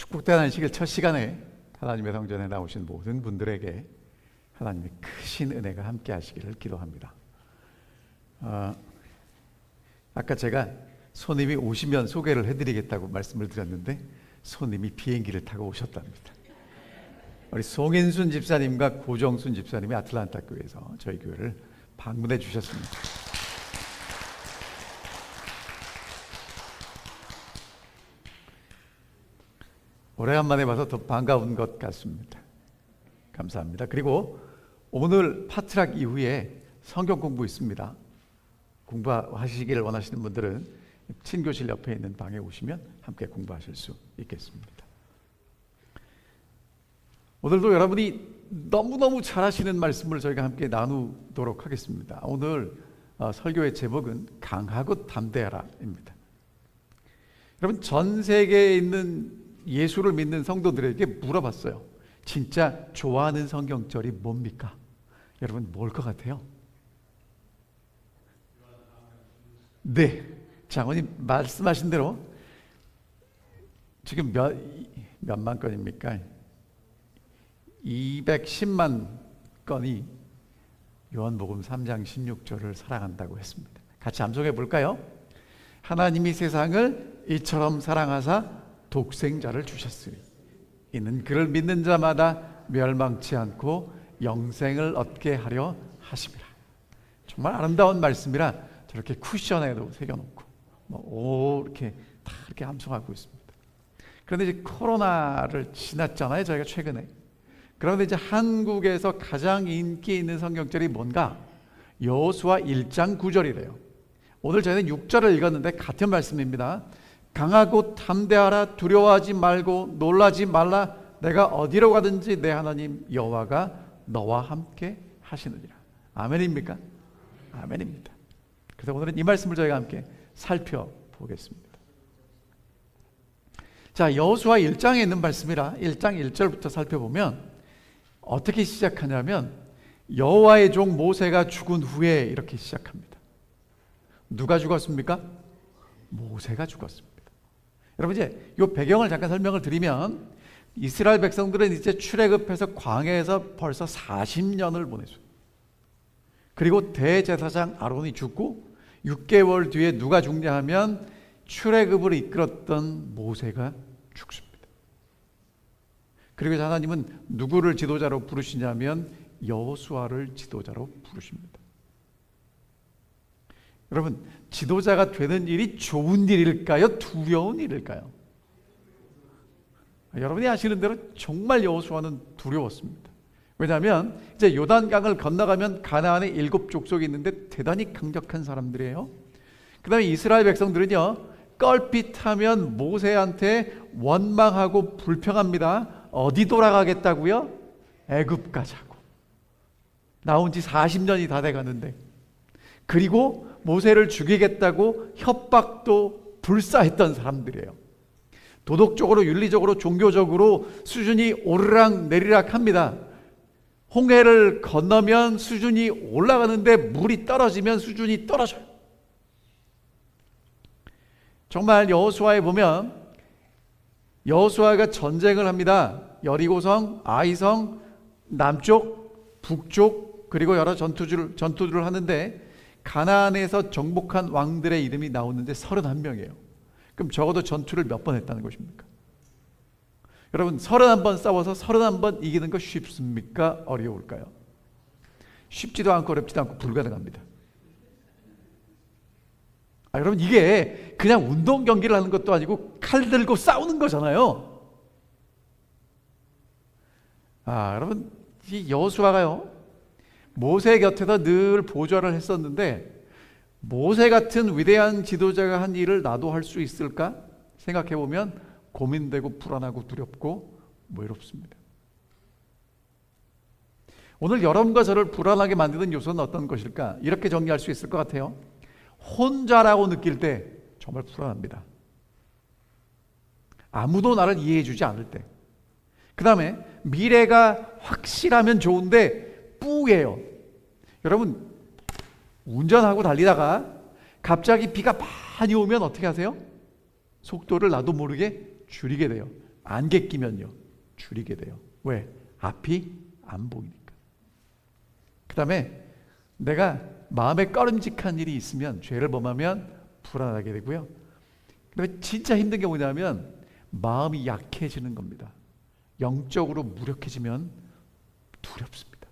축복대단식일 첫 시간에 하나님의 성전에 나오신 모든 분들에게 하나님의 크신 은혜가 함께 하시기를 기도합니다. 아까 제가 손님이 오시면 소개를 해드리겠다고 말씀을 드렸는데 손님이 비행기를 타고 오셨답니다. 우리 송인순 집사님과 고정순 집사님이 아틀란타 교회에서 저희 교회를 방문해 주셨습니다. 오래간만에 봐서 더 반가운 것 같습니다. 감사합니다. 그리고 오늘 파트락 이후에 성경 공부 있습니다. 공부하시기를 원하시는 분들은 친교실 옆에 있는 방에 오시면 함께 공부하실 수 있겠습니다. 오늘도 여러분이 너무너무 잘하시는 말씀을 저희가 함께 나누도록 하겠습니다. 오늘 설교의 제목은 강하고 담대하라입니다. 여러분, 전 세계에 있는 예수를 믿는 성도들에게 물어봤어요. 진짜 좋아하는 성경절이 뭡니까? 여러분, 뭘 것 같아요? 네, 장로님 말씀하신 대로 지금 몇만 건입니까? 210만 건이 요한복음 3장 16절을 사랑한다고 했습니다. 같이 암송해 볼까요? 하나님이 세상을 이처럼 사랑하사 독생자를 주셨으니 이는 그를 믿는 자마다 멸망치 않고 영생을 얻게 하려 하심이라. 정말 아름다운 말씀이라 저렇게 쿠션에도 새겨놓고 이렇게 다 이렇게 암송하고 있습니다. 그런데 이제 코로나를 지났잖아요, 저희가 최근에. 그런데 이제 한국에서 가장 인기 있는 성경절이 뭔가? 여호수아 1장 9절이래요. 오늘 저희는 6절을 읽었는데 같은 말씀입니다. 강하고 담대하라, 두려워하지 말고 놀라지 말라. 내가 어디로 가든지 내 하나님 여호와가 너와 함께 하시느니라. 아멘입니까? 아멘입니다. 그래서 오늘은 이 말씀을 저희가 함께 살펴보겠습니다. 자, 여호수아 1장에 있는 말씀이라 1장 1절부터 살펴보면 어떻게 시작하냐면 여호와의 종 모세가 죽은 후에 이렇게 시작합니다. 누가 죽었습니까? 모세가 죽었습니다. 여러분, 이제 이 배경을 잠깐 설명을 드리면 이스라엘 백성들은 이제 출애굽해서 광야에서 벌써 40년을 보냈어요. 그리고 대제사장 아론이 죽고 6개월 뒤에 누가 죽냐 하면 출애굽을 이끌었던 모세가 죽습니다. 그리고 하나님은 누구를 지도자로 부르시냐면 여호수아를 지도자로 부르십니다. 여러분, 지도자가 되는 일이 좋은 일일까요? 두려운 일일까요? 여러분이 아시는 대로 정말 여호수아는 두려웠습니다. 왜냐하면 이제 요단강을 건너가면 가나안에 7족속이 있는데 대단히 강력한 사람들이에요. 그 다음에 이스라엘 백성들은요, 껄핏하면 모세한테 원망하고 불평합니다. 어디 돌아가겠다고요? 애굽 가자고. 나온 지 40년이 다 돼가는데. 그리고 모세를 죽이겠다고 협박도 불사했던 사람들이에요. 도덕적으로, 윤리적으로, 종교적으로 수준이 오르락 내리락 합니다. 홍해를 건너면 수준이 올라가는데 물이 떨어지면 수준이 떨어져요. 정말 여호수아에 보면 여호수아가 전쟁을 합니다. 여리고성, 아이성, 남쪽, 북쪽, 그리고 여러 전투들을 하는데 가나안에서 정복한 왕들의 이름이 나오는데 31명이에요. 그럼 적어도 전투를 몇 번 했다는 것입니까? 여러분, 31번 싸워서 31번 이기는 거 쉽습니까? 어려울까요? 쉽지도 않고 어렵지도 않고 불가능합니다. 여러분, 이게 그냥 운동 경기를 하는 것도 아니고 칼 들고 싸우는 거잖아요. 여러분, 이 여호수아가요, 모세 곁에서 늘 보좌를 했었는데 모세 같은 위대한 지도자가 한 일을 나도 할 수 있을까 생각해보면 고민되고 불안하고 두렵고 외롭습니다. 오늘 여러분과 저를 불안하게 만드는 요소는 어떤 것일까? 이렇게 정리할 수 있을 것 같아요. 혼자라고 느낄 때 정말 불안합니다. 아무도 나를 이해해주지 않을 때. 그 다음에 미래가 확실하면 좋은데 뿌예요. 여러분, 운전하고 달리다가 갑자기 비가 많이 오면 어떻게 하세요? 속도를 나도 모르게 줄이게 돼요. 안개 끼면요 줄이게 돼요. 왜? 앞이 안 보이니까. 그 다음에 내가 마음에 꺼림직한 일이 있으면, 죄를 범하면 불안하게 되고요. 그다음에 진짜 힘든 게 뭐냐면 마음이 약해지는 겁니다. 영적으로 무력해지면 두렵습니다.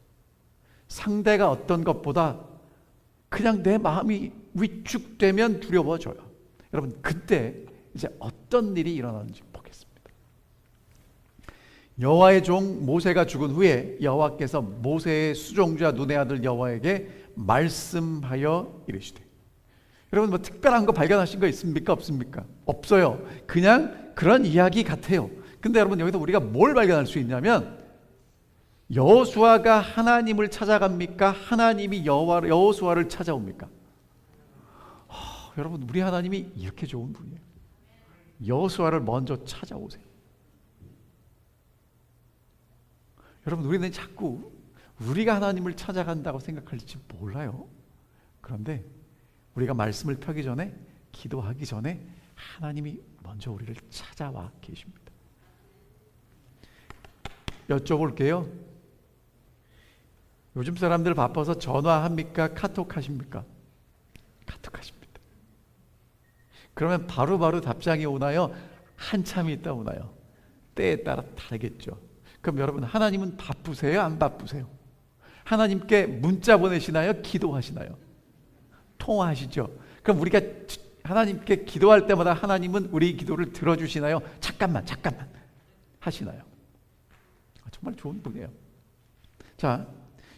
상대가 어떤 것보다 그냥 내 마음이 위축되면 두려워져요. 여러분, 그때 이제 어떤 일이 일어나는지 보겠습니다. 여호와의 종 모세가 죽은 후에 여호와께서 모세의 수종자 눈의 아들 여호와에게 말씀하여 이르시되. 여러분, 뭐 특별한 거 발견하신 거 있습니까? 없습니까? 없어요. 그냥 그런 이야기 같아요. 근데 여러분, 여기서 우리가 뭘 발견할 수 있냐면 여호수아가 하나님을 찾아갑니까? 하나님이 여호수아를 찾아옵니까? 여러분, 우리 하나님이 이렇게 좋은 분이에요. 여호수아를 먼저 찾아오세요. 여러분, 우리는 자꾸 우리가 하나님을 찾아간다고 생각할지 몰라요. 그런데 우리가 말씀을 펴기 전에, 기도하기 전에 하나님이 먼저 우리를 찾아와 계십니다. 여쭤볼게요. 요즘 사람들 바빠서 전화합니까? 카톡 하십니까? 카톡 하십니다. 그러면 바로바로 답장이 오나요? 한참이 있다 오나요? 때에 따라 다르겠죠. 그럼 여러분, 하나님은 바쁘세요? 안 바쁘세요? 하나님께 문자 보내시나요? 기도하시나요? 통화하시죠. 그럼 우리가 하나님께 기도할 때마다 하나님은 우리 기도를 들어주시나요? 잠깐만 하시나요? 정말 좋은 분이에요. 자,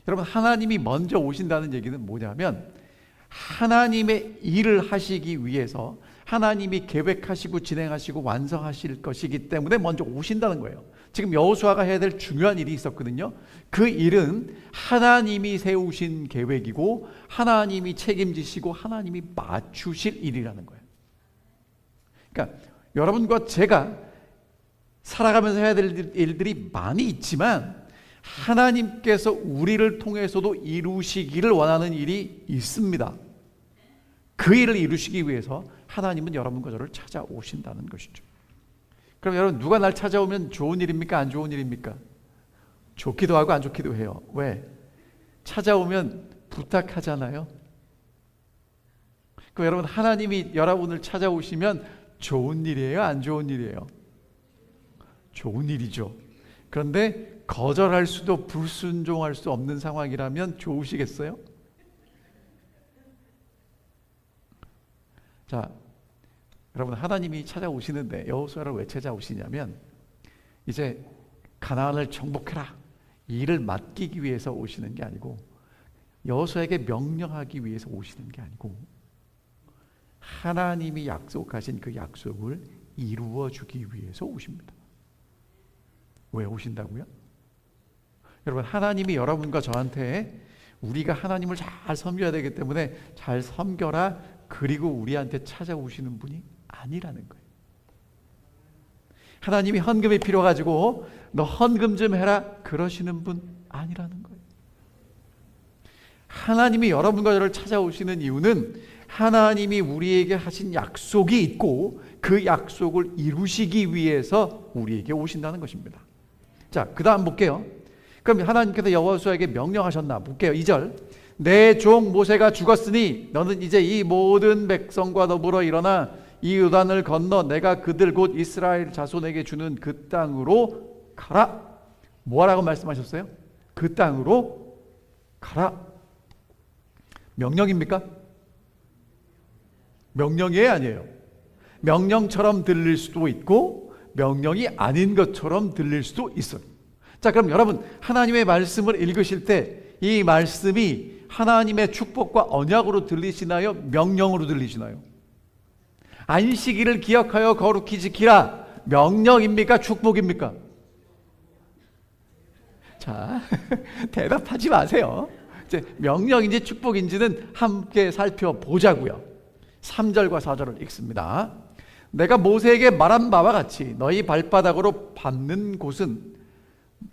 여러분, 하나님이 먼저 오신다는 얘기는 뭐냐면 하나님의 일을 하시기 위해서 하나님이 계획하시고 진행하시고 완성하실 것이기 때문에 먼저 오신다는 거예요. 지금 여호수아가 해야 될 중요한 일이 있었거든요. 그 일은 하나님이 세우신 계획이고 하나님이 책임지시고 하나님이 맞추실 일이라는 거예요. 그러니까 여러분과 제가 살아가면서 해야 될 일들이 많이 있지만 하나님께서 우리를 통해서도 이루시기를 원하는 일이 있습니다. 그 일을 이루시기 위해서 하나님은 여러분과 저를 찾아오신다는 것이죠. 그럼 여러분, 누가 날 찾아오면 좋은 일입니까? 안 좋은 일입니까? 좋기도 하고 안 좋기도 해요. 왜? 찾아오면 부탁하잖아요. 그럼 여러분, 하나님이 여러분을 찾아오시면 좋은 일이에요? 안 좋은 일이에요? 좋은 일이죠. 그런데 거절할 수도 불순종할 수 없는 상황이라면 좋으시겠어요? 자, 여러분, 하나님이 찾아오시는데 여호수아를 왜 찾아오시냐면 이제 가나안을 정복해라, 이 일을 맡기기 위해서 오시는 게 아니고, 여호수아에게 명령하기 위해서 오시는 게 아니고, 하나님이 약속하신 그 약속을 이루어 주기 위해서 오십니다. 왜 오신다고요? 여러분, 하나님이 여러분과 저한테 우리가 하나님을 잘 섬겨야 되기 때문에 잘 섬겨라, 그리고 우리한테 찾아오시는 분이 아니라는 거예요. 하나님이 헌금이 필요가지고 너 헌금 좀 해라, 그러시는 분 아니라는 거예요. 하나님이 여러분과 저를 찾아오시는 이유는 하나님이 우리에게 하신 약속이 있고 그 약속을 이루시기 위해서 우리에게 오신다는 것입니다. 자, 그 다음 볼게요. 그럼 하나님께서 여호수아에게 명령하셨나 볼게요. 2절. 내 종 모세가 죽었으니 너는 이제 이 모든 백성과 더불어 일어나 이 요단을 건너 내가 그들 곧 이스라엘 자손에게 주는 그 땅으로 가라. 뭐라고 말씀하셨어요? 그 땅으로 가라. 명령입니까? 명령이에요, 아니에요? 명령처럼 들릴 수도 있고 명령이 아닌 것처럼 들릴 수도 있어요. 자, 그럼 여러분, 하나님의 말씀을 읽으실 때 이 말씀이 하나님의 축복과 언약으로 들리시나요? 명령으로 들리시나요? 안식일을 기억하여 거룩히 지키라. 명령입니까? 축복입니까? 자, 대답하지 마세요. 이제 명령인지 축복인지는 함께 살펴보자고요. 3절과 4절을 읽습니다. 내가 모세에게 말한 바와 같이 너희 발바닥으로 밟는 곳은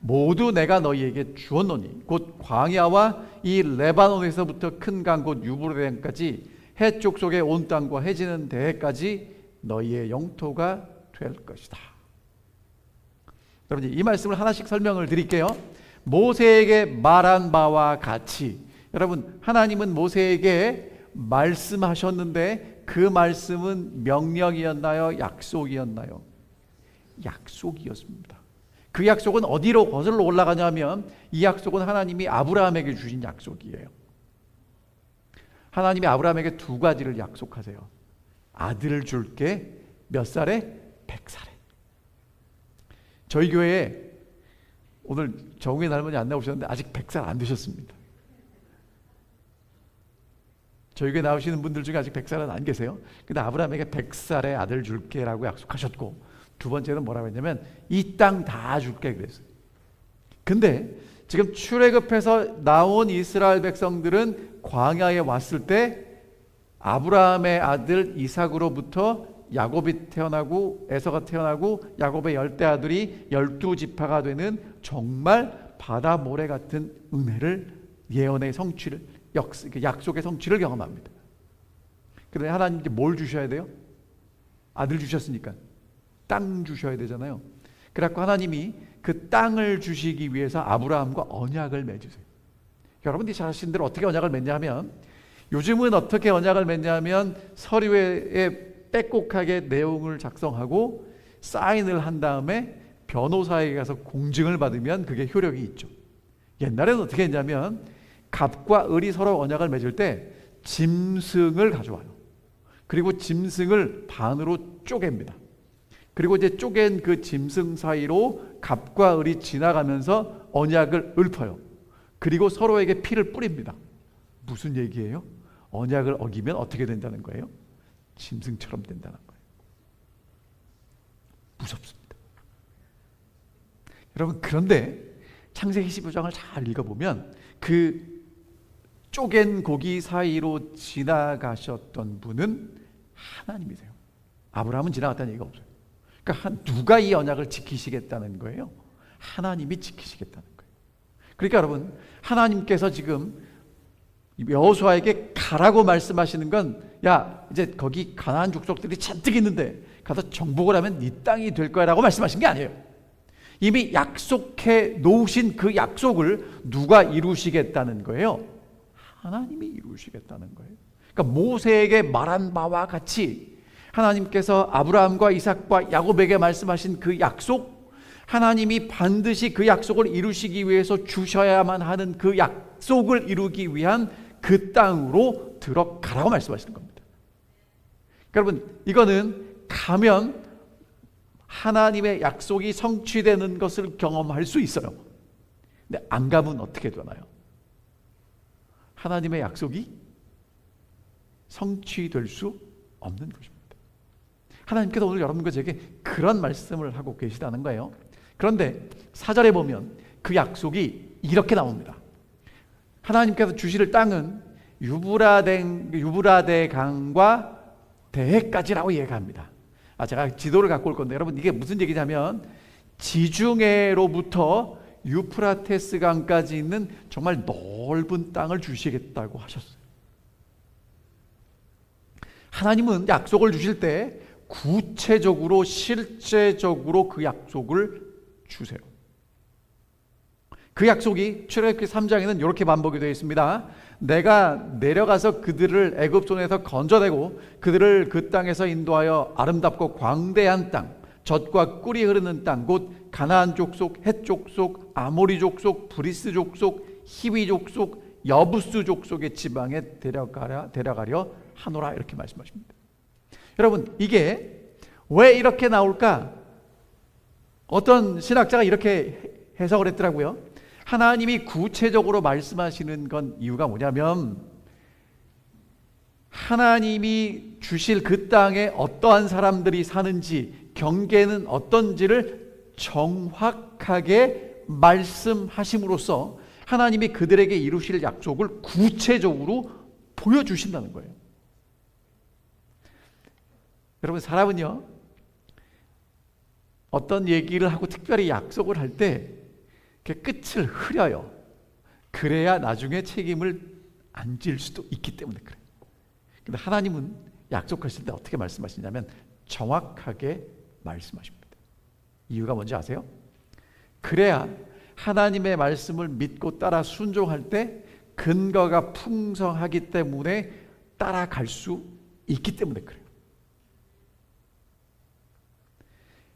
모두 내가 너희에게 주었노니 곧 광야와 이 레바논에서부터 큰 강 곧 유브라데까지 해쪽 속의 온 땅과 해지는 대해까지 너희의 영토가 될 것이다. 여러분, 이 말씀을 하나씩 설명을 드릴게요. 모세에게 말한 바와 같이, 여러분, 하나님은 모세에게 말씀하셨는데 그 말씀은 명령이었나요? 약속이었나요? 약속이었습니다. 그 약속은 어디로 거슬러 올라가냐면, 이 약속은 하나님이 아브라함에게 주신 약속이에요. 하나님이 아브라함에게 두 가지를 약속하세요. 아들을 줄게. 몇 살에? 100살에. 저희 교회에 오늘 정우인 할머니 안 나오셨는데 아직 100살 안 되셨습니다. 저희 교회 나오시는 분들 중에 아직 100살은 안 계세요. 근데 아브라함에게 100살에 아들 줄게 라고 약속하셨고, 두 번째는 뭐라고 했냐면 이 땅 다 줄게 그랬어요. 근데 지금 출애굽해서 나온 이스라엘 백성들은 광야에 왔을 때 아브라함의 아들 이삭으로부터 야곱이 태어나고 에서가 태어나고 야곱의 10대 아들이 12지파가 되는 정말 바다 모래 같은 은혜를, 예언의 성취를, 약속의 성취를 경험합니다. 그런데 하나님께 뭘 주셔야 돼요? 아들 주셨으니까 땅 주셔야 되잖아요. 그래서 하나님이 그 땅을 주시기 위해서 아브라함과 언약을 맺으세요. 여러분들이 잘 아시는 대로 어떻게 언약을 맺냐면, 요즘은 어떻게 언약을 맺냐면 서류에 빼곡하게 내용을 작성하고 사인을 한 다음에 변호사에게 가서 공증을 받으면 그게 효력이 있죠. 옛날에는 어떻게 했냐면 갑과 을이 서로 언약을 맺을 때 짐승을 가져와요. 그리고 짐승을 반으로 쪼갭니다. 그리고 이제 쪼갠 그 짐승 사이로 갑과 을이 지나가면서 언약을 읊어요. 그리고 서로에게 피를 뿌립니다. 무슨 얘기예요? 언약을 어기면 어떻게 된다는 거예요? 짐승처럼 된다는 거예요. 무섭습니다. 여러분, 그런데 창세기 15장을 잘 읽어보면 그 쪼갠 고기 사이로 지나가셨던 분은 하나님이세요. 아브라함은 지나갔다는 얘기가 없어요. 그러니까 누가 이 언약을 지키시겠다는 거예요? 하나님이 지키시겠다는 거예요. 그러니까 여러분, 하나님께서 지금 여호수아에게 가라고 말씀하시는 건, 야, 이제 거기 가나안 족속들이 잔뜩 있는데 가서 정복을 하면 네 땅이 될 거야 라고 말씀하신 게 아니에요. 이미 약속해 놓으신 그 약속을 누가 이루시겠다는 거예요? 하나님이 이루시겠다는 거예요. 그러니까 모세에게 말한 바와 같이 하나님께서 아브라함과 이삭과 야곱에게 말씀하신 그 약속, 하나님이 반드시 그 약속을 이루시기 위해서 주셔야만 하는 그 약속을 이루기 위한 그 땅으로 들어가라고 말씀하시는 겁니다. 여러분, 이거는 가면 하나님의 약속이 성취되는 것을 경험할 수 있어요. 근데 안 가면 어떻게 되나요? 하나님의 약속이 성취될 수 없는 것입니다. 하나님께서 오늘 여러분과 제게 그런 말씀을 하고 계시다는 거예요. 그런데 4절에 보면 그 약속이 이렇게 나옵니다. 하나님께서 주실 땅은 유브라데 강과 대해까지라고 얘기합니다. 제가 지도를 갖고 올 건데, 여러분, 이게 무슨 얘기냐면 지중해로부터 유프라테스 강까지 있는 정말 넓은 땅을 주시겠다고 하셨어요. 하나님은 약속을 주실 때 구체적으로 실제적으로 그 약속을 주세요. 그 약속이 출애굽기 3장에는 이렇게 반복이 되어 있습니다. 내가 내려가서 그들을 애굽 손에서 건져내고 그들을 그 땅에서 인도하여 아름답고 광대한 땅, 젖과 꿀이 흐르는 땅, 곧 가나안 족속, 헷 족속, 아모리 족속, 브리스 족속, 히위 족속, 여부스 족속의 지방에 데려가려 하노라, 이렇게 말씀하십니다. 여러분, 이게 왜 이렇게 나올까? 어떤 신학자가 이렇게 해석을 했더라고요. 하나님이 구체적으로 말씀하시는 건 이유가 뭐냐면, 하나님이 주실 그 땅에 어떠한 사람들이 사는지, 경계는 어떤지를 정확하게 말씀하심으로써 하나님이 그들에게 이루실 약속을 구체적으로 보여주신다는 거예요. 여러분, 사람은요, 어떤 얘기를 하고 특별히 약속을 할 때 끝을 흐려요. 그래야 나중에 책임을 안 질 수도 있기 때문에 그래요. 근데 하나님은 약속하실 때 어떻게 말씀하시냐면 정확하게 말씀하십니다. 이유가 뭔지 아세요? 그래야 하나님의 말씀을 믿고 따라 순종할 때 근거가 풍성하기 때문에 따라갈 수 있기 때문에 그래요.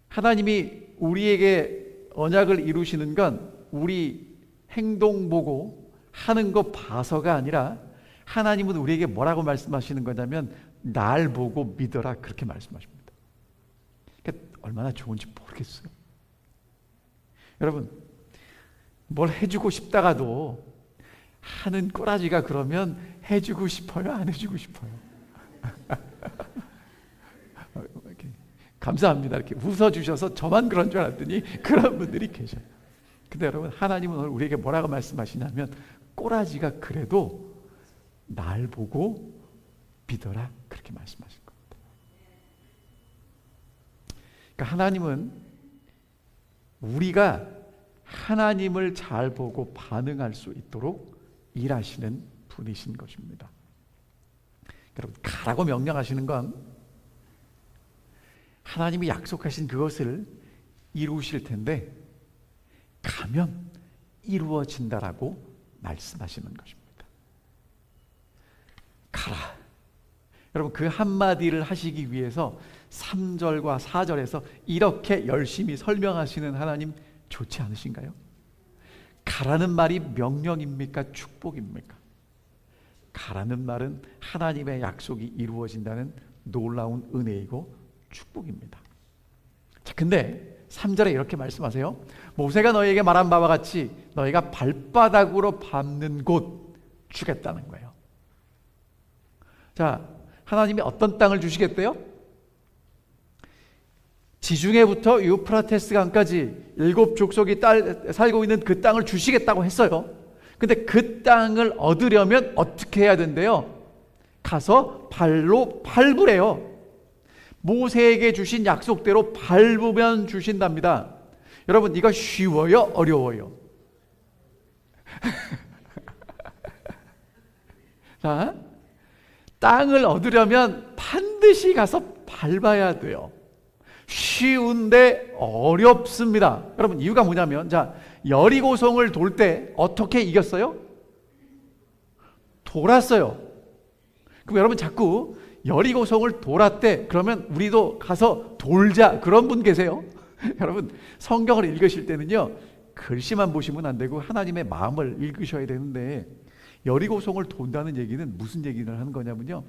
하나님이 우리에게 언약을 이루시는 건 우리 행동 보고 하는 거 봐서가 아니라 하나님은 우리에게 뭐라고 말씀하시는 거냐면 날 보고 믿어라, 그렇게 말씀하십니다. 그러니까 얼마나 좋은지 모르겠어요. 여러분, 뭘 해주고 싶다가도 하는 꼬라지가 그러면 해주고 싶어요, 안 해주고 싶어요? 감사합니다. 이렇게 웃어주셔서 저만 그런 줄 알았더니 그런 분들이 계셔요. 근데 여러분, 하나님은 오늘 우리에게 뭐라고 말씀하시냐면 꼬라지가 그래도 날 보고 믿어라, 그렇게 말씀하신 겁니다. 그러니까 하나님은 우리가 하나님을 잘 보고 반응할 수 있도록 일하시는 분이신 것입니다. 여러분, 가라고 명령하시는 건 하나님이 약속하신 그것을 이루실 텐데 가면 이루어진다라고 말씀하시는 것입니다. 가라. 여러분, 그 한마디를 하시기 위해서 3절과 4절에서 이렇게 열심히 설명하시는 하나님 좋지 않으신가요? 가라는 말이 명령입니까? 축복입니까? 가라는 말은 하나님의 약속이 이루어진다는 놀라운 은혜이고 축복입니다. 자, 근데 3절에 이렇게 말씀하세요. 모세가 너희에게 말한 바와 같이 너희가 발바닥으로 밟는 곳 주겠다는 거예요. 자, 하나님이 어떤 땅을 주시겠대요? 지중해부터 유프라테스 강까지 7 족속이 살고 있는 그 땅을 주시겠다고 했어요. 근데 그 땅을 얻으려면 어떻게 해야 된대요? 가서 발로 밟으래요. 모세에게 주신 약속대로 밟으면 주신답니다. 여러분, 이거 쉬워요? 어려워요? 자, 땅을 얻으려면 반드시 가서 밟아야 돼요. 쉬운데 어렵습니다. 여러분, 이유가 뭐냐면, 자, 여리고성을 돌 때 어떻게 이겼어요? 돌았어요. 그럼 여러분, 자꾸 여리고성을 돌았대, 그러면 우리도 가서 돌자, 그런 분 계세요? 여러분, 성경을 읽으실 때는요, 글씨만 보시면 안 되고 하나님의 마음을 읽으셔야 되는데, 여리고성을 돈다는 얘기는 무슨 얘기를 하는 거냐면요,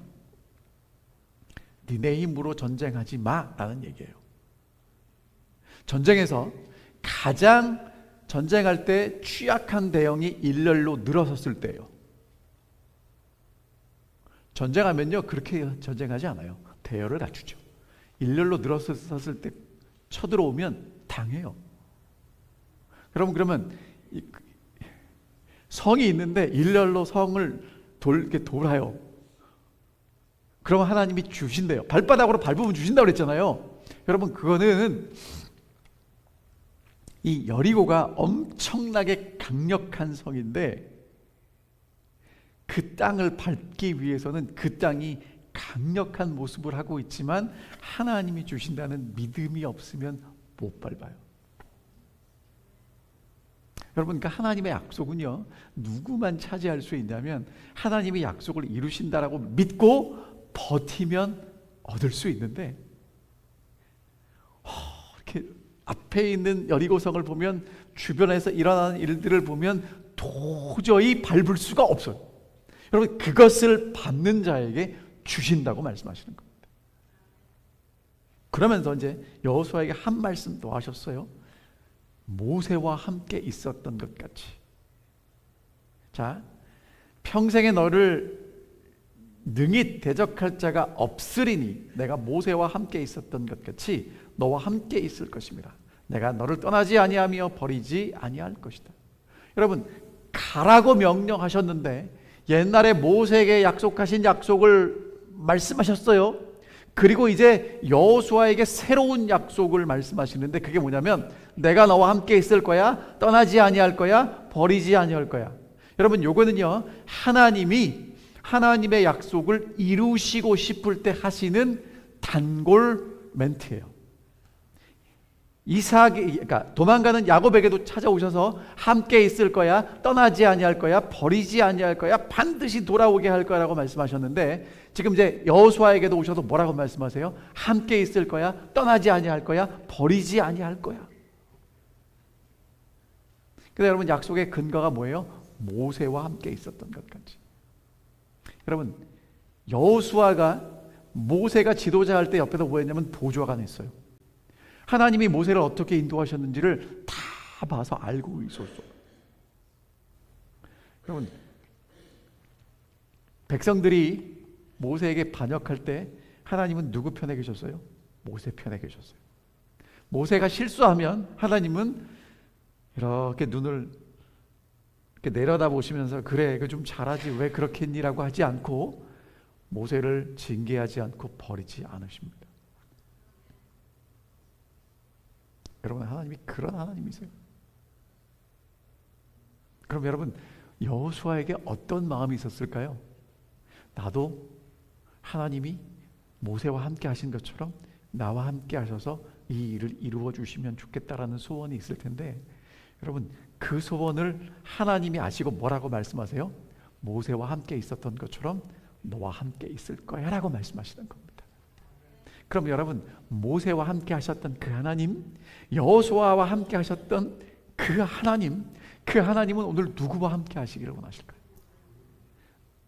니네 힘으로 전쟁하지 마라는 얘기예요. 전쟁에서 가장 전쟁할 때 취약한 대형이 일렬로 늘어섰을 때예요. 전쟁하면요, 그렇게 전쟁하지 않아요. 대열을 갖추죠. 일렬로 늘어섰을 때 쳐들어오면 당해요. 여러분, 그러면 성이 있는데 일렬로 성을 이렇게 돌아요. 그러면 하나님이 주신대요. 발바닥으로 밟으면 주신다고 그랬잖아요. 여러분, 그거는 이 여리고가 엄청나게 강력한 성인데 그 땅을 밟기 위해서는 그 땅이 강력한 모습을 하고 있지만 하나님이 주신다는 믿음이 없으면 못 밟아요. 여러분, 그러니까 하나님의 약속은요, 누구만 차지할 수 있냐면 하나님이 약속을 이루신다라고 믿고 버티면 얻을 수 있는데, 이렇게 앞에 있는 여리고성을 보면, 주변에서 일어나는 일들을 보면 도저히 밟을 수가 없어요. 여러분, 그것을 받는 자에게 주신다고 말씀하시는 겁니다. 그러면서 이제 여호수아에게 한 말씀 더 하셨어요. 모세와 함께 있었던 것 같이. 자, 평생에 너를 능히 대적할 자가 없으리니 내가 모세와 함께 있었던 것 같이 너와 함께 있을 것입니다. 내가 너를 떠나지 아니하며 버리지 아니할 것이다. 여러분, 가라고 명령하셨는데 옛날에 모세에게 약속하신 약속을 말씀하셨어요. 그리고 이제 여호수아에게 새로운 약속을 말씀하시는데 그게 뭐냐면 내가 너와 함께 있을 거야, 떠나지 아니할 거야, 버리지 아니할 거야. 여러분, 요거는요, 하나님이 하나님의 약속을 이루시고 싶을 때 하시는 단골 멘트예요. 이삭이, 그러니까 도망가는 야곱에게도 찾아오셔서 함께 있을 거야, 떠나지 아니할 거야, 버리지 아니할 거야, 반드시 돌아오게 할 거라고 말씀하셨는데, 지금 이제 여호수아에게도 오셔서 뭐라고 말씀하세요? 함께 있을 거야, 떠나지 아니할 거야, 버리지 아니할 거야. 근데 여러분, 약속의 근거가 뭐예요? 모세와 함께 있었던 것까지. 여러분, 여호수아가 모세가 지도자 할 때 옆에서 뭐 했냐면 보좌관 했어요. 하나님이 모세를 어떻게 인도하셨는지를 다 봐서 알고 있었어요. 여러분, 백성들이 모세에게 반역할 때 하나님은 누구 편에 계셨어요? 모세 편에 계셨어요. 모세가 실수하면 하나님은 이렇게 눈을 이렇게 내려다보시면서 그래, 그 좀 잘하지, 왜 그렇게 했니라고 하지 않고 모세를 징계하지 않고 버리지 않으십니다. 여러분, 하나님이 그런 하나님이세요. 그럼 여러분, 여호수아에게 어떤 마음이 있었을까요? 나도 하나님이 모세와 함께 하신 것처럼 나와 함께 하셔서 이 일을 이루어 주시면 좋겠다라는 소원이 있을 텐데, 여러분, 그 소원을 하나님이 아시고 뭐라고 말씀하세요? 모세와 함께 있었던 것처럼 너와 함께 있을 거야 라고 말씀하시는 겁니다. 그럼 여러분, 모세와 함께 하셨던 그 하나님, 여호수아와 함께 하셨던 그 하나님, 그 하나님은 오늘 누구와 함께 하시기를 원하실까요?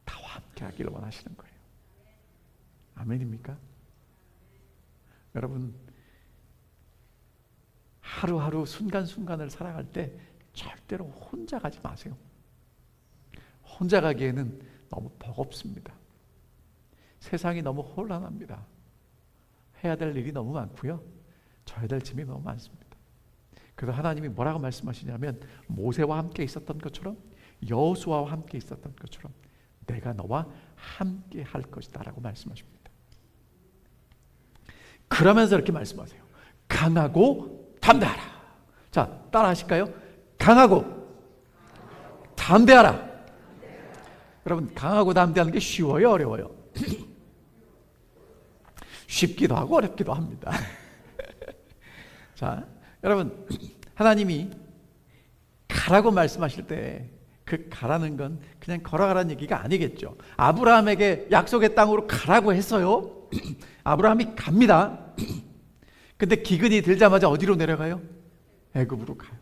나와 함께 하기를 원하시는 거예요. 아멘입니까? 여러분, 하루하루 순간순간을 살아갈 때 절대로 혼자 가지 마세요. 혼자 가기에는 너무 버겁습니다. 세상이 너무 혼란합니다. 해야 될 일이 너무 많고요, 져야 될 짐이 너무 많습니다. 그래서 하나님이 뭐라고 말씀하시냐면, 모세와 함께 있었던 것처럼, 여호수아와 함께 있었던 것처럼 내가 너와 함께 할 것이다 라고 말씀하십니다. 그러면서 이렇게 말씀하세요. 강하고 담대하라. 자, 따라 하실까요? 강하고 담대하라. 여러분, 강하고 담대하는 게 쉬워요, 어려워요? 쉽기도 하고 어렵기도 합니다. 자, 여러분, 하나님이 가라고 말씀하실 때 그 가라는 건 그냥 걸어가라는 얘기가 아니겠죠. 아브라함에게 약속의 땅으로 가라고 했어요. 아브라함이 갑니다. 근데 기근이 들자마자 어디로 내려가요? 애굽으로 가요.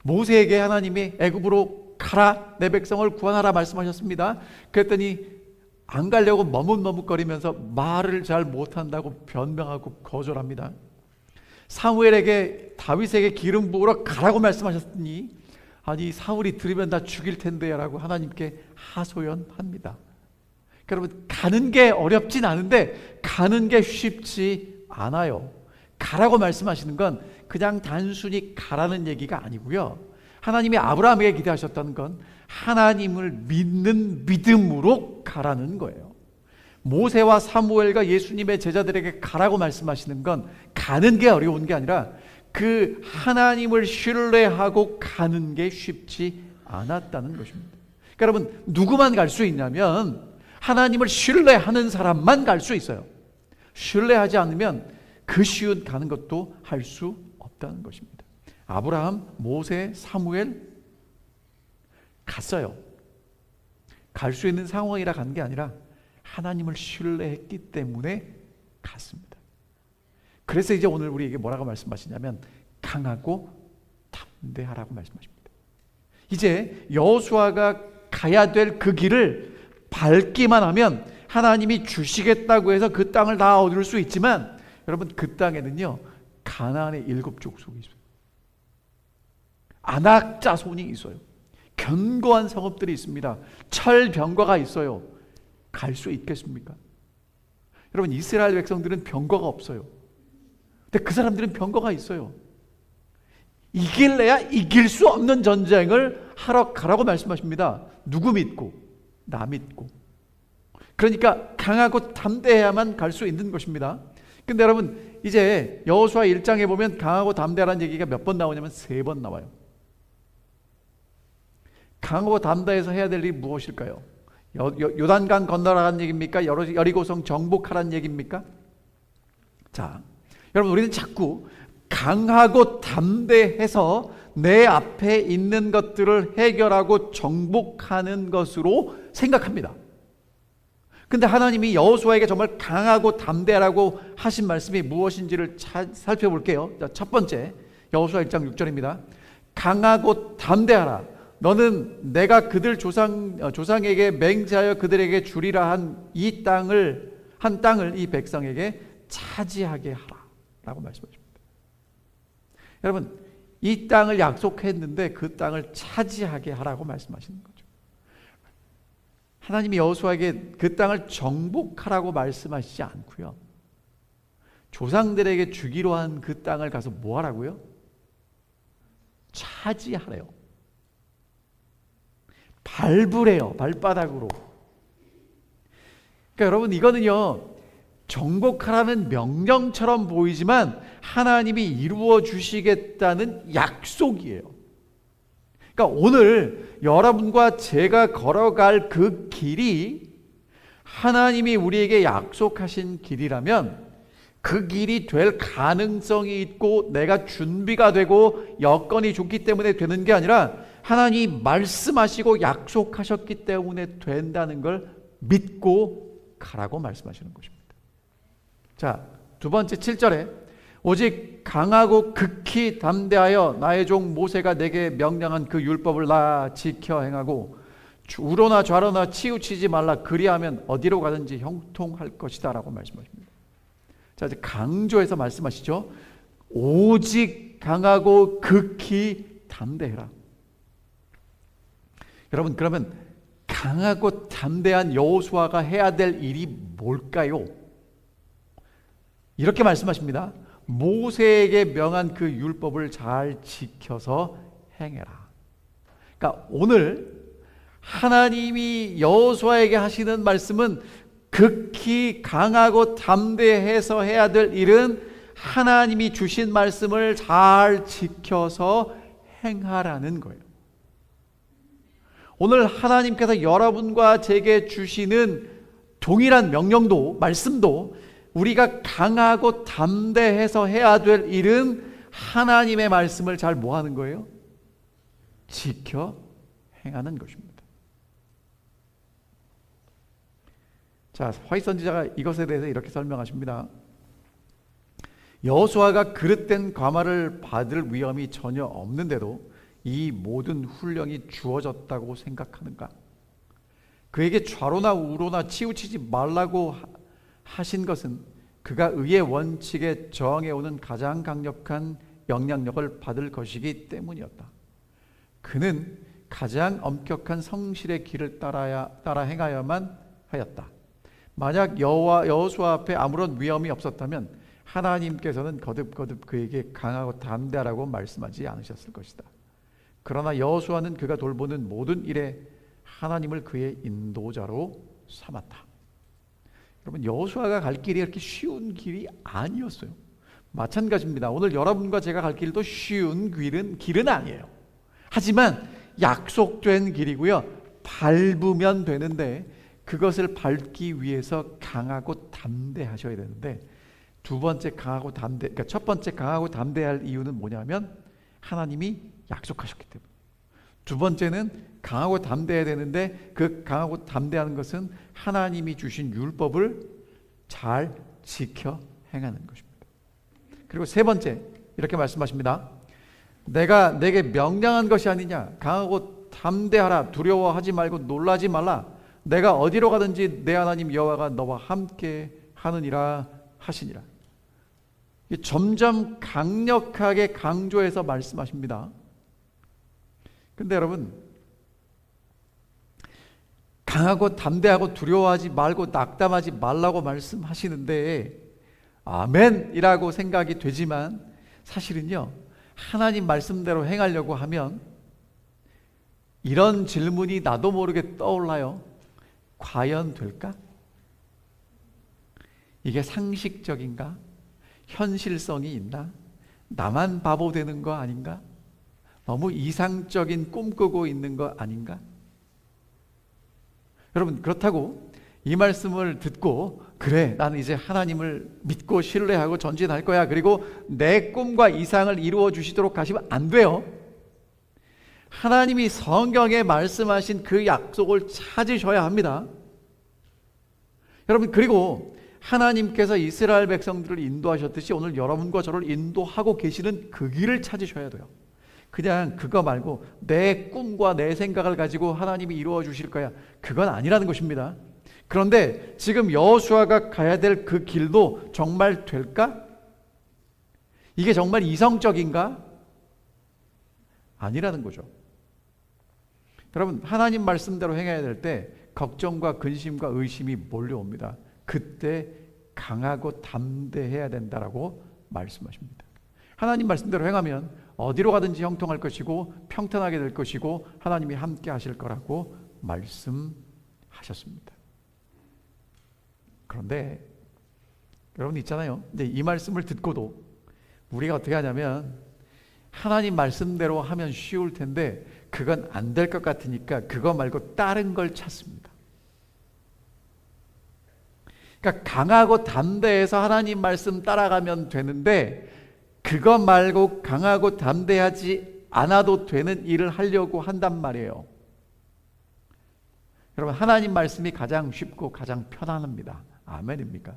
모세에게 하나님이 애굽으로 가라, 내 백성을 구원하라 말씀하셨습니다. 그랬더니 안 가려고 머뭇머뭇거리면서 말을 잘 못한다고 변명하고 거절합니다. 사무엘에게, 다윗에게 기름 부으러 가라고 말씀하셨더니 아니, 사울이 들으면 나 죽일 텐데 라고 하나님께 하소연합니다. 여러분, 가는 게 어렵진 않은데 가는 게 쉽지 않아요. 가라고 말씀하시는 건 그냥 단순히 가라는 얘기가 아니고요, 하나님이 아브라함에게 기대하셨다는 건 하나님을 믿는 믿음으로 가라는 거예요. 모세와 사무엘과 예수님의 제자들에게 가라고 말씀하시는 건 가는 게 어려운 게 아니라 그 하나님을 신뢰하고 가는 게 쉽지 않았다는 것입니다. 그러니까 여러분, 누구만 갈 수 있냐면 하나님을 신뢰하는 사람만 갈 수 있어요. 신뢰하지 않으면 그 쉬운 가는 것도 할 수 없다는 것입니다. 아브라함, 모세, 사무엘 갔어요. 갈 수 있는 상황이라 간 게 아니라 하나님을 신뢰했기 때문에 갔습니다. 그래서 이제 오늘 우리에게 뭐라고 말씀하시냐면 강하고 담대하라고 말씀하십니다. 이제 여호수아가 가야 될 그 길을 밟기만 하면 하나님이 주시겠다고 해서 그 땅을 다 얻을 수 있지만, 여러분, 그 땅에는요 가나안의 7족속이 있어요. 아낙 자손이 있어요. 견고한 성읍들이 있습니다. 철병거가 있어요. 갈 수 있겠습니까? 여러분, 이스라엘 백성들은 병거가 없어요. 근데 그 사람들은 병거가 있어야 이길래야 이길 수 없는 전쟁을 하러 가라고 말씀하십니다. 누구 믿고? 나 믿고. 그러니까 강하고 담대해야만 갈 수 있는 것입니다. 근데 여러분, 이제 여호수아 1장에 보면 강하고 담대하라는 얘기가 몇 번 나오냐면 3번 나와요. 강하고 담대해서 해야 될 일이 무엇일까요? 요단강 건너라는 얘기입니까? 여리고성 정복하라는 얘기입니까? 자, 여러분, 우리는 자꾸 강하고 담대해서 내 앞에 있는 것들을 해결하고 정복하는 것으로 생각합니다. 근데 하나님이 여호수아에게 정말 강하고 담대하라고 하신 말씀이 무엇인지를 살펴볼게요. 자, 첫 번째, 여호수아 1장 6절입니다. 강하고 담대하라. 너는 내가 그들 조상에게 맹세하여 그들에게 주리라 한 땅을 이 백성에게 차지하게 하라 라고 말씀하십니다. 여러분, 이 땅을 약속했는데 그 땅을 차지하게 하라고 말씀하시는 거죠. 하나님이 여호수아에게 그 땅을 정복하라고 말씀하시지 않고요, 조상들에게 주기로 한 그 땅을 가서 뭐 하라고요? 차지하래요. 밟으래요. 발바닥으로. 그러니까 여러분, 이거는요, 정복하라는 명령처럼 보이지만 하나님이 이루어 주시겠다는 약속이에요. 그러니까 오늘 여러분과 제가 걸어갈 그 길이 하나님이 우리에게 약속하신 길이라면 그 길이 될 가능성이 있고 내가 준비가 되고 여건이 좋기 때문에 되는 게 아니라 하나님이 말씀하시고 약속하셨기 때문에 된다는 걸 믿고 가라고 말씀하시는 것입니다. 자, 두 번째 7절에 오직 강하고 극히 담대하여 나의 종 모세가 내게 명령한 그 율법을 나 지켜 행하고 우로나 좌로나 치우치지 말라. 그리하면 어디로 가든지 형통할 것이다 라고 말씀하십니다. 자, 이제 강조해서 말씀하시죠. 오직 강하고 극히 담대해라. 여러분, 그러면 강하고 담대한 여호수아가 해야 될 일이 뭘까요? 이렇게 말씀하십니다. 모세에게 명한 그 율법을 잘 지켜서 행해라. 그러니까 오늘 하나님이 여호수아에게 하시는 말씀은 극히 강하고 담대해서 해야 될 일은 하나님이 주신 말씀을 잘 지켜서 행하라는 거예요. 오늘 하나님께서 여러분과 제게 주시는 동일한 명령도, 말씀도 우리가 강하고 담대해서 해야 될 일은 하나님의 말씀을 잘 뭐 하는 거예요? 지켜 행하는 것입니다. 자, 화이트 선지자가 이것에 대해서 이렇게 설명하십니다. 여호수아가 그릇된 과마를 받을 위험이 전혀 없는데도 이 모든 훈령이 주어졌다고 생각하는가? 그에게 좌로나 우로나 치우치지 말라고 하신 것은 그가 의의 원칙에 저항해오는 가장 강력한 영향력을 받을 것이기 때문이었다. 그는 가장 엄격한 성실의 길을 따라 행하여야만 하였다. 만약 여호수아 앞에 아무런 위험이 없었다면 하나님께서는 거듭거듭 그에게 강하고 담대하라고 말씀하지 않으셨을 것이다. 그러나 여호수아는 그가 돌보는 모든 일에 하나님을 그의 인도자로 삼았다. 여러분, 여호수아가 갈 길이 그렇게 쉬운 길이 아니었어요. 마찬가지입니다. 오늘 여러분과 제가 갈 길도 쉬운 길은 아니에요. 하지만 약속된 길이고요, 밟으면 되는데 그것을 밟기 위해서 강하고 담대하셔야 되는데, 그러니까 첫 번째 강하고 담대할 이유는 뭐냐면 하나님이 약속하셨기 때문에. 두 번째는 강하고 담대해야 되는데 그 강하고 담대하는 것은 하나님이 주신 율법을 잘 지켜 행하는 것입니다. 그리고 세 번째, 이렇게 말씀하십니다. 내가 내게 명령한 것이 아니냐? 강하고 담대하라. 두려워하지 말고 놀라지 말라. 내가 어디로 가든지 내 하나님 여호와가 너와 함께 하느니라 하시니라. 점점 강력하게 강조해서 말씀하십니다. 근데 여러분, 강하고 담대하고 두려워하지 말고 낙담하지 말라고 말씀하시는데 아멘이라고 생각이 되지만 사실은요, 하나님 말씀대로 행하려고 하면 이런 질문이 나도 모르게 떠올라요. 과연 될까? 이게 상식적인가? 현실성이 있나? 나만 바보 되는 거 아닌가? 너무 이상적인 꿈꾸고 있는 거 아닌가? 여러분, 그렇다고 이 말씀을 듣고 그래, 나는 이제 하나님을 믿고 신뢰하고 전진할 거야, 그리고 내 꿈과 이상을 이루어 주시도록 하시면 안 돼요. 하나님이 성경에 말씀하신 그 약속을 찾으셔야 합니다. 여러분, 그리고 하나님께서 이스라엘 백성들을 인도하셨듯이 오늘 여러분과 저를 인도하고 계시는 그 길을 찾으셔야 돼요. 그냥 그거 말고 내 꿈과 내 생각을 가지고 하나님이 이루어 주실 거야, 그건 아니라는 것입니다. 그런데 지금 여호수아가 가야 될 그 길도 정말 될까? 이게 정말 이성적인가? 아니라는 거죠. 여러분, 하나님 말씀대로 행해야 될 때 걱정과 근심과 의심이 몰려옵니다. 그때 강하고 담대해야 된다라고 말씀하십니다. 하나님 말씀대로 행하면 어디로 가든지 형통할 것이고 평탄하게 될 것이고 하나님이 함께 하실 거라고 말씀하셨습니다. 그런데 여러분 있잖아요. 근데 이 말씀을 듣고도 우리가 어떻게 하냐면 하나님 말씀대로 하면 쉬울 텐데 그건 안 될 것 같으니까 그거 말고 다른 걸 찾습니다. 그러니까 강하고 담대해서 하나님 말씀 따라가면 되는데 그거 말고 강하고 담대하지 않아도 되는 일을 하려고 한단 말이에요. 여러분, 하나님 말씀이 가장 쉽고 가장 편안합니다. 아멘입니까?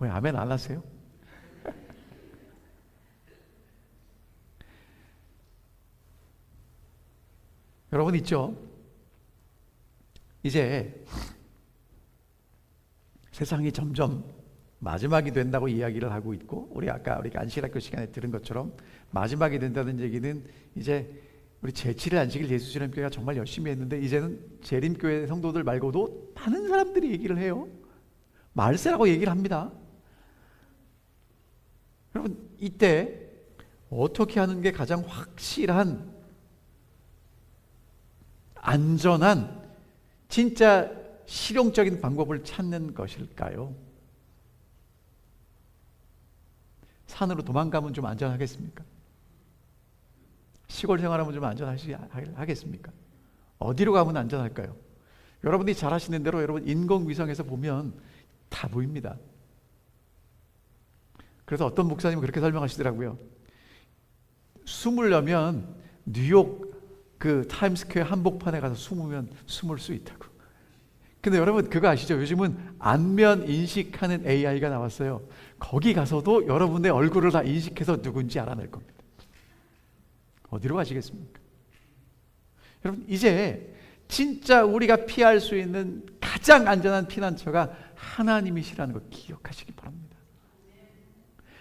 왜 아멘 안 하세요? 여러분 있죠? 이제 세상이 점점 마지막이 된다고 이야기를 하고 있고, 우리가 안식일학교 시간에 들은 것처럼 마지막이 된다는 얘기는 이제 우리 제7일 안식일 예수님교회가 정말 열심히 했는데 이제는 재림교회 성도들 말고도 많은 사람들이 얘기를 해요. 말세라고 얘기를 합니다. 여러분, 이때 어떻게 하는 게 가장 확실한, 안전한, 진짜 실용적인 방법을 찾는 것일까요? 산으로 도망가면 좀 안전하겠습니까? 시골 생활하면 좀 안전하겠습니까? 어디로 가면 안전할까요? 여러분이 잘 아시는 대로 여러분 인공위성에서 보면 다 보입니다. 그래서 어떤 목사님은 그렇게 설명하시더라고요. 숨으려면 뉴욕 그 타임스퀘어 한복판에 가서 숨을 수 있다고. 근데 여러분 그거 아시죠? 요즘은 안면 인식하는 AI가 나왔어요. 거기 가서도 여러분의 얼굴을 다 인식해서 누군지 알아낼 겁니다. 어디로 가시겠습니까? 여러분, 이제 진짜 우리가 피할 수 있는 가장 안전한 피난처가 하나님이시라는 걸 기억하시기 바랍니다.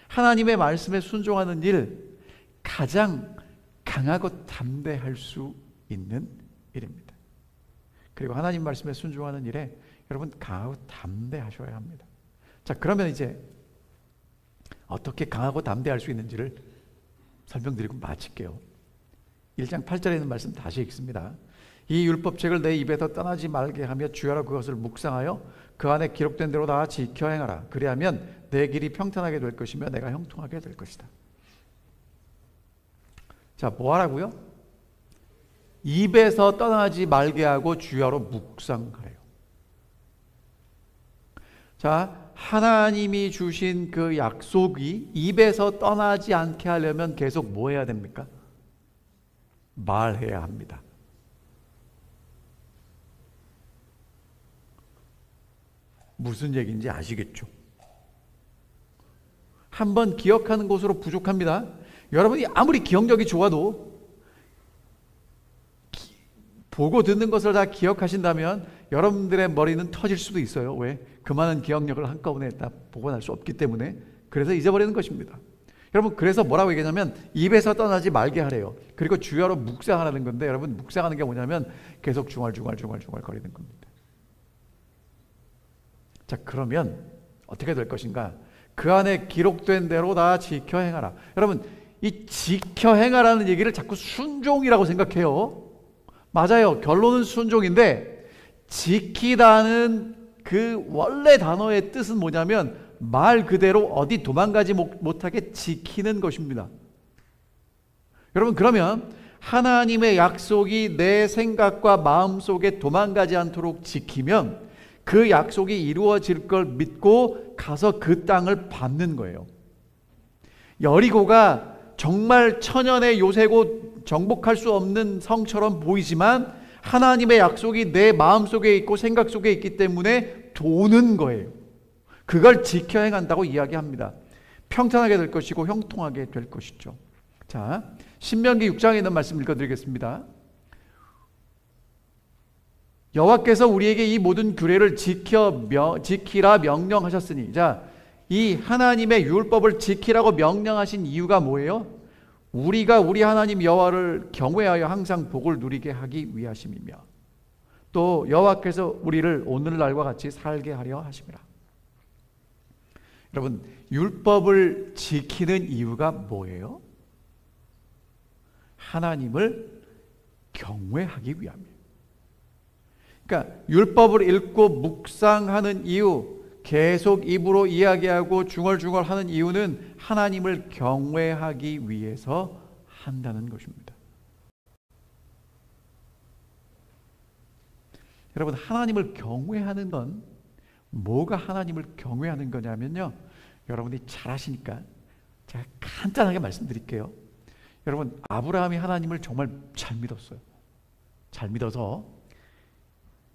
하나님의 말씀에 순종하는 일, 가장 강하고 담대할 수 있는 일입니다. 그리고 하나님 말씀에 순종하는 일에 여러분 강하고 담대하셔야 합니다. 자, 그러면 이제 어떻게 강하고 담대할 수 있는지를 설명드리고 마칠게요. 1장 8절에 있는 말씀 다시 읽습니다. 이 율법책을 내 입에서 떠나지 말게 하며 주야로 그것을 묵상하여 그 안에 기록된 대로 다 지켜 행하라. 그리하면 내 길이 평탄하게 될 것이며 내가 형통하게 될 것이다. 자, 뭐 하라고요? 입에서 떠나지 말게 하고 주야로 묵상하래요. 자, 하나님이 주신 그 약속이 입에서 떠나지 않게 하려면 계속 뭐 해야 됩니까? 말해야 합니다. 무슨 얘기인지 아시겠죠? 한번 기억하는 것으로 부족합니다. 여러분이 아무리 기억력이 좋아도 보고 듣는 것을 다 기억하신다면 여러분들의 머리는 터질 수도 있어요. 왜? 그 많은 기억력을 한꺼번에 다 복원할 수 없기 때문에. 그래서 잊어버리는 것입니다. 여러분, 그래서 뭐라고 얘기하냐면 입에서 떠나지 말게 하래요. 그리고 주야로 묵상하라는 건데, 여러분 묵상하는 게 뭐냐면 계속 중얼중얼 거리는 겁니다. 자, 그러면 어떻게 될 것인가? 그 안에 기록된 대로 다 지켜 행하라. 여러분, 이 지켜 행하라는 얘기를 자꾸 순종이라고 생각해요. 맞아요. 결론은 순종인데 지키다는 그 원래 단어의 뜻은 뭐냐면 말 그대로 어디 도망가지 못하게 지키는 것입니다. 여러분, 그러면 하나님의 약속이 내 생각과 마음속에 도망가지 않도록 지키면 그 약속이 이루어질 걸 믿고 가서 그 땅을 밟는 거예요. 여리고가 정말 천연의 요새고 정복할 수 없는 성처럼 보이지만 하나님의 약속이 내 마음속에 있고 생각 속에 있기 때문에 도는 거예요. 그걸 지켜 행한다고 이야기합니다. 평탄하게 될 것이고 형통하게 될 것이죠. 자, 신명기 6장에 있는 말씀 읽어드리겠습니다. 여호와께서 우리에게 이 모든 규례를 지키라 명령하셨으니, 자, 이 하나님의 율법을 지키라고 명령하신 이유가 뭐예요? 우리가 우리 하나님 여호와를 경외하여 항상 복을 누리게 하기 위하심이며, 또 여호와께서 우리를 오늘날과 같이 살게 하려 하심이라. 여러분, 율법을 지키는 이유가 뭐예요? 하나님을 경외하기 위함이에요. 그러니까 율법을 읽고 묵상하는 이유, 계속 입으로 이야기하고 중얼중얼 하는 이유는 하나님을 경외하기 위해서 한다는 것입니다. 여러분, 하나님을 경외하는 건 뭐가 하나님을 경외하는 거냐면요, 여러분이 잘 아시니까 제가 간단하게 말씀드릴게요. 여러분, 아브라함이 하나님을 정말 잘 믿었어요. 잘 믿어서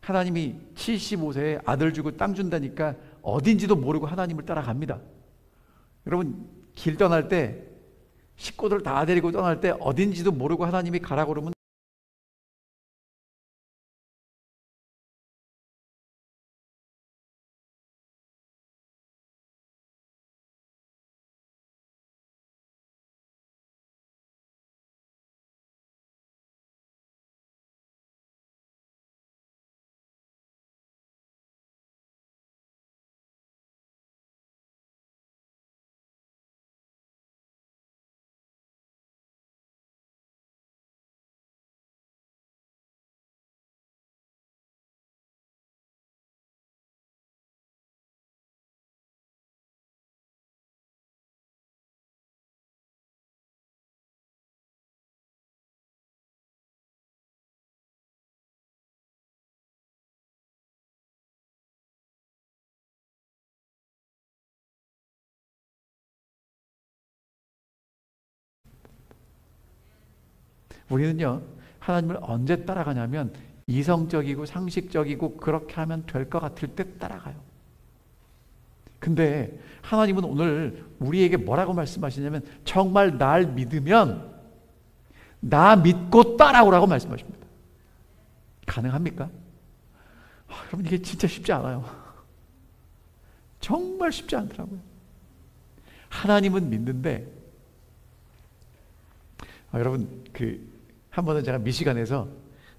하나님이 75세에 아들 주고 땅 준다니까 어딘지도 모르고 하나님을 따라갑니다. 여러분, 길 떠날 때 식구들 다 데리고 떠날 때 어딘지도 모르고 하나님이 가라고 그러면 우리는요, 하나님을 언제 따라가냐면 이성적이고 상식적이고 그렇게 하면 될 것 같을 때 따라가요. 근데 하나님은 오늘 우리에게 뭐라고 말씀하시냐면 정말 날 믿으면 나 믿고 따라오라고 말씀하십니다. 가능합니까? 여러분, 이게 진짜 쉽지 않아요. 정말 쉽지 않더라고요. 하나님은 믿는데 여러분, 한 번은 제가 미시간에서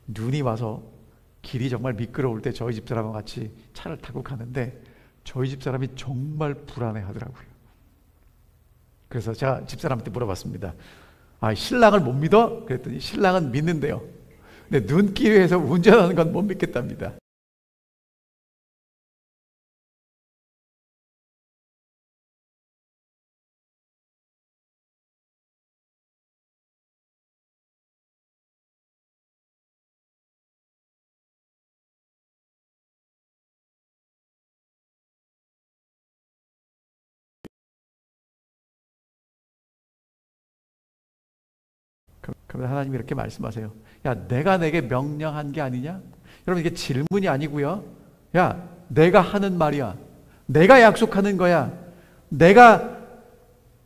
눈이 와서 길이 정말 미끄러울 때 저희 집사람과 같이 차를 타고 가는데 저희 집사람이 정말 불안해 하더라고요. 그래서 제가 집사람한테 물어봤습니다. 신랑을 못 믿어? 그랬더니 신랑은 믿는데요. 근데 눈길에서 운전하는 건 못 믿겠답니다. 그러면 하나님이 이렇게 말씀하세요. 야, 내가 내게 명령한 게 아니냐? 여러분, 이게 질문이 아니고요. 야, 내가 하는 말이야. 내가 약속하는 거야. 내가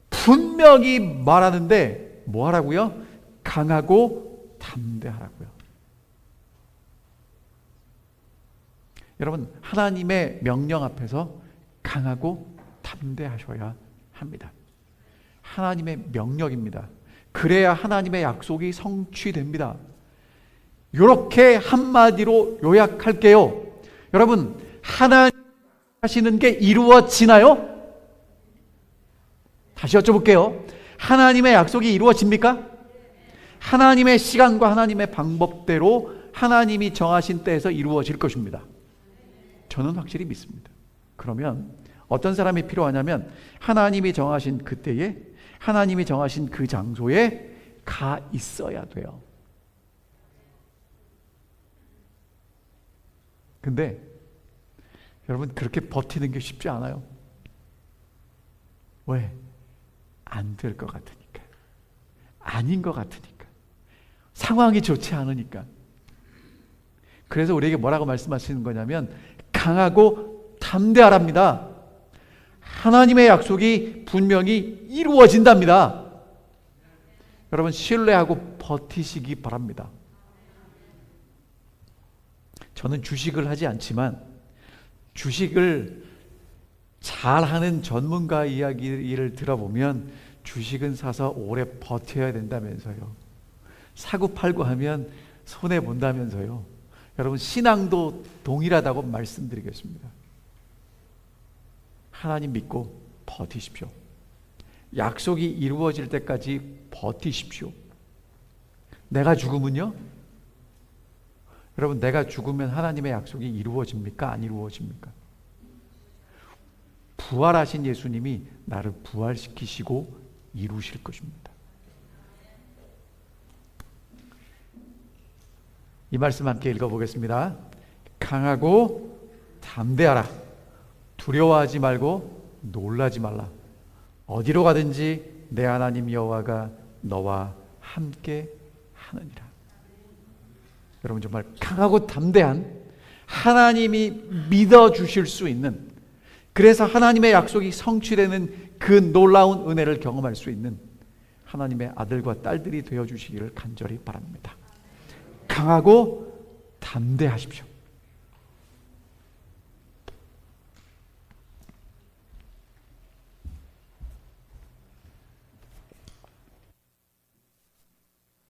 분명히 말하는데 뭐 하라고요? 강하고 담대하라고요. 여러분, 하나님의 명령 앞에서 강하고 담대하셔야 합니다. 하나님의 명령입니다. 그래야 하나님의 약속이 성취됩니다. 이렇게 한마디로 요약할게요. 여러분, 하나님 하시는 게 이루어지나요? 다시 여쭤볼게요. 하나님의 약속이 이루어집니까? 하나님의 시간과 하나님의 방법대로 하나님이 정하신 때에서 이루어질 것입니다. 저는 확실히 믿습니다. 그러면 어떤 사람이 필요하냐면 하나님이 정하신 그때에, 하나님이 정하신 그 장소에 가 있어야 돼요. 근데 여러분, 그렇게 버티는 게 쉽지 않아요. 왜? 안 될 것 같으니까. 아닌 것 같으니까. 상황이 좋지 않으니까. 그래서 우리에게 뭐라고 말씀하시는 거냐면 강하고 담대하랍니다. 하나님의 약속이 분명히 이루어진답니다. 여러분, 신뢰하고 버티시기 바랍니다. 저는 주식을 하지 않지만 주식을 잘하는 전문가 이야기를 들어보면 주식은 사서 오래 버텨야 된다면서요. 사고 팔고 하면 손해본다면서요. 여러분, 신앙도 동일하다고 말씀드리겠습니다. 하나님 믿고 버티십시오. 약속이 이루어질 때까지 버티십시오. 내가 죽으면요? 여러분, 내가 죽으면 하나님의 약속이 이루어집니까? 안 이루어집니까? 부활하신 예수님이 나를 부활시키시고 이루실 것입니다. 이 말씀 함께 읽어보겠습니다. 강하고 담대하라. 두려워하지 말고 놀라지 말라. 어디로 가든지 내 하나님 여호와가 너와 함께 하느니라. 여러분, 정말 강하고 담대한, 하나님이 믿어주실 수 있는, 그래서 하나님의 약속이 성취되는 그 놀라운 은혜를 경험할 수 있는 하나님의 아들과 딸들이 되어주시기를 간절히 바랍니다. 강하고 담대하십시오.